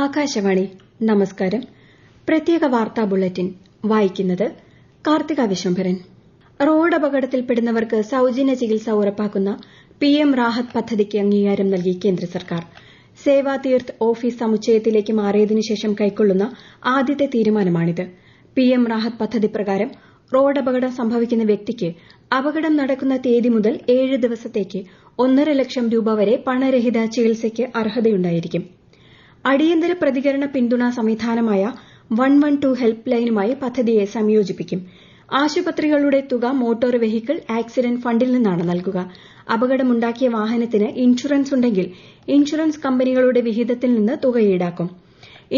ആകാശവാണി നമസ്കാരം. പ്രത്യേക വാർത്താ ബുള്ളറ്റിൻ വായിക്കുന്നത് കാർത്തിക വിശ്വംഭരൻ. റോഡപകടത്തിൽപ്പെടുന്നവർക്ക് സൌജന്യ ചികിത്സ ഉറപ്പാക്കുന്ന പിഎം റാഹത്ത് പദ്ധതിക്ക് അംഗീകാരം നൽകി കേന്ദ്ര സർക്കാർ. സേവാ തീർത്ത് ഓഫീസ് സമുച്ചയത്തിലേക്ക് മാറിയതിനുശേഷം കൈക്കൊള്ളുന്ന ആദ്യത്തെ തീരുമാനമാണിത്. പിഎം റാഹത്ത് പദ്ധതി പ്രകാരം റോഡപകടം സംഭവിക്കുന്ന വ്യക്തിക്ക് അപകടം നടക്കുന്ന തീയതി മുതൽ 7 ദിവസത്തേക്ക് 1.5 ലക്ഷം രൂപ വരെ പണരഹിത ചികിത്സയ്ക്ക് അർഹതയുണ്ടായിരിക്കും. അടിയന്തര പ്രതികരണ പിന്തുണാ സംവിധാനമായ 112 ഹെൽപ്പ് ലൈനുമായി പദ്ധതിയെ സംയോജിപ്പിക്കും. ആശുപത്രികളുടെ തുക മോട്ടോർ വെഹിക്കിൾ ആക്സിഡന്റ് ഫണ്ടിൽ നിന്നാണ് നൽകുക. അപകടമുണ്ടാക്കിയ വാഹനത്തിന് ഇൻഷുറൻസ് ഉണ്ടെങ്കിൽ ഇൻഷുറൻസ് കമ്പനികളുടെ വിഹിതത്തിൽ നിന്ന് തുക ഈടാക്കും.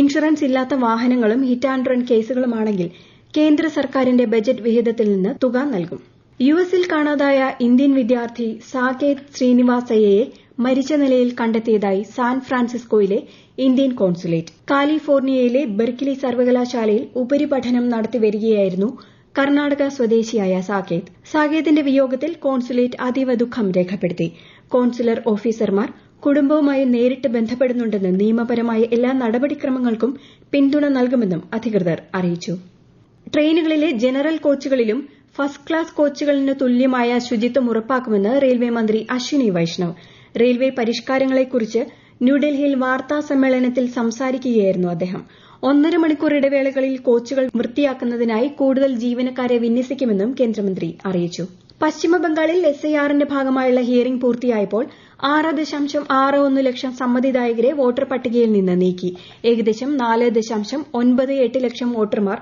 ഇൻഷുറൻസ് ഇല്ലാത്ത വാഹനങ്ങളും ഹിറ്റ് ആൻഡ് റൺ കേസുകളുമാണെങ്കിൽ കേന്ദ്ര സർക്കാരിന്റെ ബജറ്റ് വിഹിതത്തിൽ നിന്ന് തുക നൽകും. യുഎസിൽ കാണാതായ ഇന്ത്യൻ വിദ്യാർത്ഥി സാകേത് ശ്രീനിവാസയ്യയെ മരിച്ച നിലയിൽ കണ്ടെത്തിയതായി സാൻ ഫ്രാൻസിസ്കോയിലെ ഇന്ത്യൻ കോൺസുലേറ്റ്. കാലിഫോർണിയയിലെ ബെർക്കിലി സർവകലാശാലയിൽ ഉപരിപഠനം നടത്തിവരികയായിരുന്നു കർണാടക സ്വദേശിയായ സാകേത്. സാകേതിന്റെ വിയോഗത്തിൽ കോൺസുലേറ്റ് അതീവ ദുഃഖം രേഖപ്പെടുത്തി. കോൺസുലർ ഓഫീസർമാർ കുടുംബവുമായി നേരിട്ട് ബന്ധപ്പെടുന്നുണ്ടെന്ന് നിയമപരമായ എല്ലാ നടപടിക്രമങ്ങൾക്കും പിന്തുണ നൽകുമെന്നും അധികൃതർ അറിയിച്ചു. ട്രെയിനുകളിലെ ജനറൽ കോച്ചുകളിലും ഫസ്റ്റ് ക്ലാസ് കോച്ചുകളിന് തുല്യമായ ശുചിത്വം ഉറപ്പാക്കുമെന്ന് റെയിൽവേ മന്ത്രി അശ്വിനി വൈഷ്ണവ്. റെയിൽവേ പരിഷ്കാരങ്ങളെക്കുറിച്ച് ന്യൂഡൽഹിയിൽ വാർത്താ സമ്മേളനത്തിൽ സംസാരിക്കുകയായിരുന്നു അദ്ദേഹം. 1.5 മണിക്കൂർ ഇടവേളകളിൽ കോച്ചുകൾ വൃത്തിയാക്കുന്നതിനായി കൂടുതൽ ജീവനക്കാരെ വിന്യസിക്കുമെന്നും കേന്ദ്രമന്ത്രി അറിയിച്ചു. പശ്ചിമബംഗാളിൽ എസ്ഐആറിന്റെ ഭാഗമായുള്ള ഹിയറിംഗ് പൂർത്തിയായപ്പോൾ 6.61 ലക്ഷം സമ്മതിദായകരെ വോട്ടർ പട്ടികയിൽ നിന്ന് നീക്കി. ഏകദേശം 4.98 ലക്ഷം വോട്ടർമാർ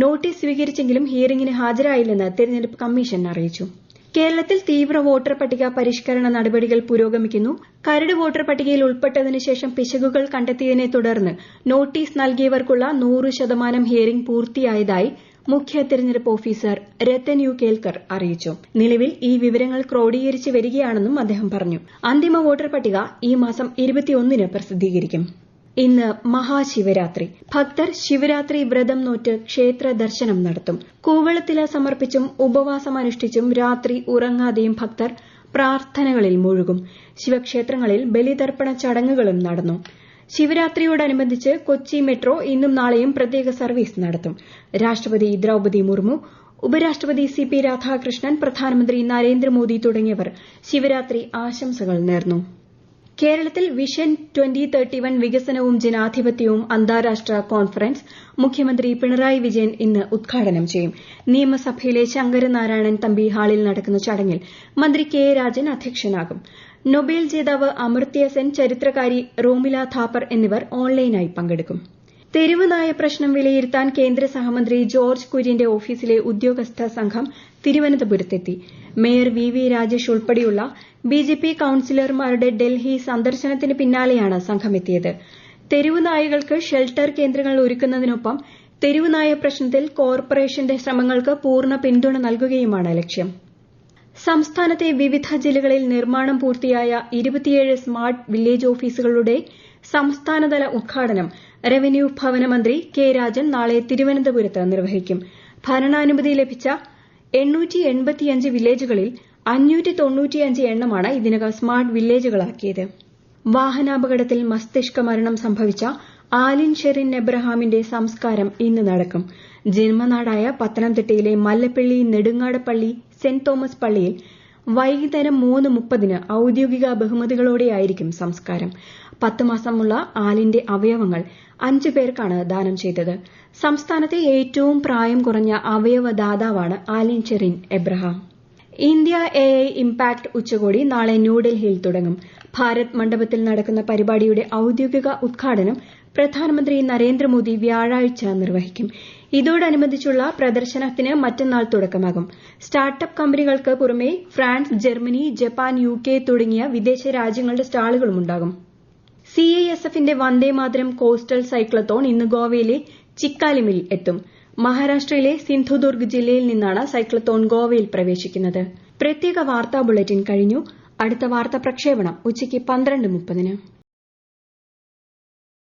നോട്ടീസ് സ്വീകരിച്ചെങ്കിലും ഹിയറിംഗിന് ഹാജരായില്ലെന്ന് തെരഞ്ഞെടുപ്പ് കമ്മീഷൻ അറിയിച്ചു. കേരളത്തിൽ തീവ്ര വോട്ടർ പട്ടിക പരിഷ്കരണ നടപടികൾ പുരോഗമിക്കുന്നു. കരട് വോട്ടർ പട്ടികയിൽ ഉൾപ്പെട്ടതിനു ശേഷം പിശകുകൾ കണ്ടെത്തിയതിനെ തുടർന്ന് നോട്ടീസ് നൽകിയവർക്കുള്ള 100% ഹിയറിംഗ് പൂർത്തിയായതായി മുഖ്യ തെരഞ്ഞെടുപ്പ് ഓഫീസർ രത്തൻ യു കേൽക്കർ അറിയിച്ചു. നിലവിൽ ഈ വിവരങ്ങൾ ക്രോഡീകരിച്ച് വരികയാണെന്നും അദ്ദേഹം പറഞ്ഞു. അന്തിമ വോട്ടർ പട്ടിക ഈ മാസം 21 പ്രസിദ്ധീകരിക്കും. ഇന്ന് മഹാശിവരാത്രി. ഭക്തർ ശിവരാത്രി വ്രതം നോറ്റ് ക്ഷേത്ര ദർശനം നടത്തും. കൂവളത്തില സമർപ്പിച്ചും ഉപവാസം അനുഷ്ഠിച്ചും രാത്രി ഉറങ്ങാതെയും ഭക്തർ പ്രാർത്ഥനകളിൽ മുഴുകും. ശിവക്ഷേത്രങ്ങളിൽ ബലിതർപ്പണ ചടങ്ങുകളും നടന്നു. ശിവരാത്രിയോടനുബന്ധിച്ച് കൊച്ചി മെട്രോ ഇന്നും നാളെയും പ്രത്യേക സർവീസ് നടത്തും. രാഷ്ട്രപതി ദ്രൌപദി മുർമു, ഉപരാഷ്ട്രപതി സിപി രാധാകൃഷ്ണൻ, പ്രധാനമന്ത്രി നരേന്ദ്രമോദി തുടങ്ങിയവർ ശിവരാത്രി ആശംസകൾ നേർന്നു. കേരളത്തിൽ വിഷൻ 2031 വികസനവും ജനാധിപത്യവും അന്താരാഷ്ട്ര കോൺഫറൻസ് മുഖ്യമന്ത്രി പിണറായി വിജയൻ ഇന്ന് ഉദ്ഘാടനം ചെയ്യും. നിയമസഭയിലെ ശങ്കരനാരായണൻ തമ്പി ഹാളിൽ നടക്കുന്ന ചടങ്ങിൽ മന്ത്രി കെ രാജൻ അധ്യക്ഷനാകും. നൊബേൽ ജേതാവ് അമർത്യ സെൻ, ചരിത്രകാരി റോമില ഥാപ്പർ എന്നിവർ ഓൺലൈനായി പങ്കെടുക്കും. തെരുവ് നായ പ്രശ്നം വിലയിരുത്താൻ കേന്ദ്ര സഹമന്ത്രി ജോർജ് കുര്യന്റെ ഓഫീസിലെ ഉദ്യോഗസ്ഥ സംഘം തിരുവനന്തപുരത്തെത്തി. മേയർ വി രാജേഷ് ഉൾപ്പെടെയുള്ള ബിജെപി കൌൺസിലർമാരുടെ ഡൽഹി സന്ദർശനത്തിന് പിന്നാലെയാണ് സംഘമെത്തിയത്. തെരുവ് നായകൾക്ക് ഷെൽട്ടർ കേന്ദ്രങ്ങൾ ഒരുക്കുന്നതിനൊപ്പം തെരുവ് നായ പ്രശ്നത്തിൽ കോർപ്പറേഷന്റെ ശ്രമങ്ങൾക്ക് പൂർണ്ണ പിന്തുണ നൽകുകയുമാണ് ലക്ഷ്യം. സംസ്ഥാനത്തെ വിവിധ ജില്ലകളിൽ നിർമ്മാണം പൂർത്തിയായ 27 സ്മാർട്ട് വില്ലേജ് ഓഫീസുകളുടെ സംസ്ഥാനതല ഉദ്ഘാടനം റവന്യൂ ഭവന മന്ത്രി കെ രാജൻ നാളെ തിരുവനന്തപുരത്ത് നിർവഹിക്കും. ഭരണാനുമതി ലഭിച്ച 885 വില്ലേജുകളിൽ 595 എണ്ണമാണ് ഇതിനകം സ്മാർട്ട് വില്ലേജുകളാക്കിയത്. വാഹനാപകടത്തിൽ മസ്തിഷ്ക മരണം സംഭവിച്ച ആലിൻ ഷെറിൻ എബ്രഹാമിന്റെ സംസ്കാരം ഇന്ന് നടക്കും. ജന്മനാടായ പത്തനംതിട്ടയിലെ മല്ലപ്പള്ളി നെടുങ്ങാടപ്പള്ളി സെന്റ് തോമസ് പള്ളിയിൽ വൈകുന്നേരം 3:30 ഔദ്യോഗിക ബഹുമതികളോടെയായിരിക്കും സംസ്കാരം. 10 മാസമുള്ള ആലിന്റെ അവയവങ്ങൾ 5 പേർക്കാണ് ദാനം ചെയ്തത്. സംസ്ഥാനത്തെ ഏറ്റവും പ്രായം കുറഞ്ഞ അവയവദാതാവാണ് Alin Sherin Abraham. India AI impact ഉച്ചകോടി നാളെ ന്യൂഡൽഹിയിൽ തുടങ്ങും. ഭാരത് മണ്ഡപത്തിൽ നടക്കുന്ന പരിപാടിയുടെ ഔദ്യോഗിക ഉദ്ഘാടനം പ്രധാനമന്ത്രി നരേന്ദ്രമോദി വ്യാഴാഴ്ച നിർവഹിക്കും. ഇതോടനുബന്ധിച്ചുള്ള പ്രദർശനത്തിന് മറ്റന്നാൾ തുടക്കമാകും. സ്റ്റാർട്ടപ്പ് കമ്പനികൾക്ക് പുറമെ ഫ്രാൻസ്, ജർമ്മനി, ജപ്പാൻ, UK തുടങ്ങിയ വിദേശ രാജ്യങ്ങളുടെ സ്റ്റാളുകളുമുണ്ടാകും. CISFന്റെ വന്ദേമാതരം കോസ്റ്റൽ സൈക്ലത്തോൺ ഇന്ന് ഗോവയിലെ ചിക്കാലിമിൽ എത്തും. മഹാരാഷ്ട്രയിലെ സിന്ധുദുർഗ് ജില്ലയിൽ നിന്നാണ് സൈക്ലത്തോൺ ഗോവയിൽ പ്രവേശിക്കുന്നത്. പ്രത്യേക വാർത്താ ബുള്ളറ്റിൻ കഴിഞ്ഞു. അടുത്ത വാർത്താ പ്രക്ഷേപണം ഉച്ചയ്ക്ക് 12:30.